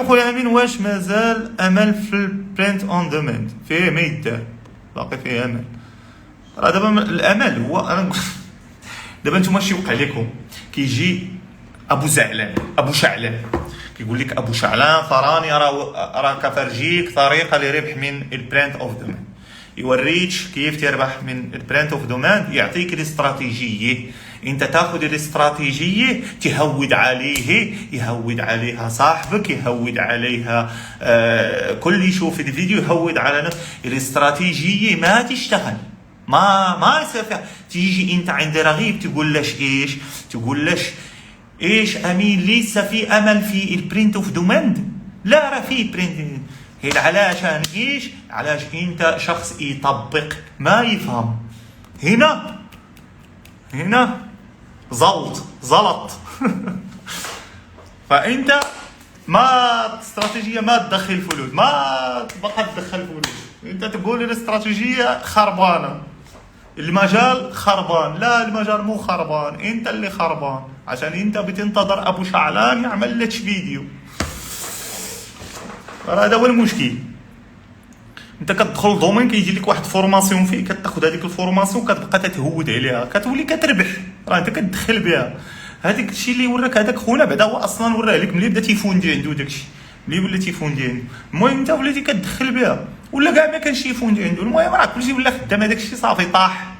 المهم خويا امين، واش مازال امل في البرينت اون دوماند؟ فيه ما يدار، باقي فيه امل. راه دابا الامل هو دابا نتوما شي يوقع لكم كيجي ابو شعلان كيقول لك ابو شعلان ثراني راه كفرجيك طريقه لربح من البرينت اوف دوماند، يوريك كيف تربح من البرينت اوف دوماند، يعطيك الاستراتيجيه، انت تاخذ الاستراتيجيه تهود عليه، يهود عليها صاحبك، يهود عليها كل يشوف الفيديو يهود على نفسه. الاستراتيجيه ما تشتغل، ما يصير فيها. تيجي انت عند رغيب تقول له ايش؟ تقول له ايش امين ليس في امل في البرينت اوف دوماند؟ لا راه في برينت. هي علشان ايش؟ علاش انت شخص يطبق ما يفهم. هنا زلط فانت ما استراتيجيه ما تدخل فلوس، ما تبقى تدخل فلوس، انت تقول الاستراتيجيه خربانه، المجال خربان. لا المجال مو خربان، انت اللي خربان عشان انت بتنتظر ابو شعلان يعمل لك فيديو. هذا هو المشكل. انت كتدخل دومين كيجي لك واحد فورماسيون فيه، كتاخذ هذيك الفورماسيون كتبقى تتهود عليها، كتولي كتربح، راه انت كتدخل بها. هذاك الشيء اللي وراك هذاك خونا بعدا هو اصلا وراه لك ملي بدا تيفوندي عنده داكشي، ملي ولا تيفوندي عنده، المهم انت وليتي كتدخل بها ولا كاع ما كانش يفوندي عنده. المهم راه كلشي ولا خدام، هذاك الشيء صافي طاح،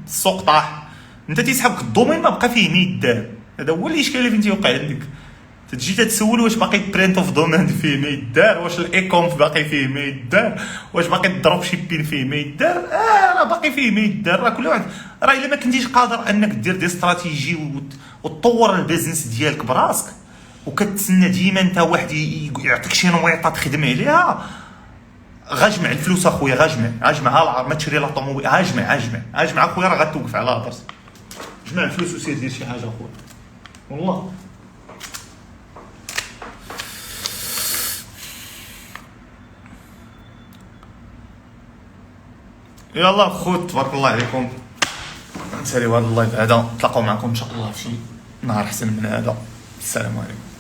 السوق طاح، انت تيسحبك الدومين ما بقى فيه ما يدار. هذا هو الاشكال اللي فين تيوقع عندك. تجي تتسول واش باقي برينت اوف دوماند فيه ما يدار، واش الايكونف باقي فيه ما يدار، واش باقي الدروب شيبين فيه ما يدار. راه باقي فيه ما يدار. راه كل واحد راه الا ما كنتيش قادر انك دير دي استراتيجي وتطور البيزنس ديالك براسك، وكتسنى ديما انت واحد يعطيك شي نويطه تخدم عليها، غاجمع الفلوس اخويا، غاجمع العار، ما تشري لا طوموبيل، غاجمع اخويا، راه غتوقف على هضرتك. جمع الفلوس وسير دير شي حاجه اخويا والله. يلا خوت تبارك الله عليكم، نساليو هذا اللايف هذا، نتلاقاو معكم ان شاء الله في نهار احسن من هذا. السلام عليكم.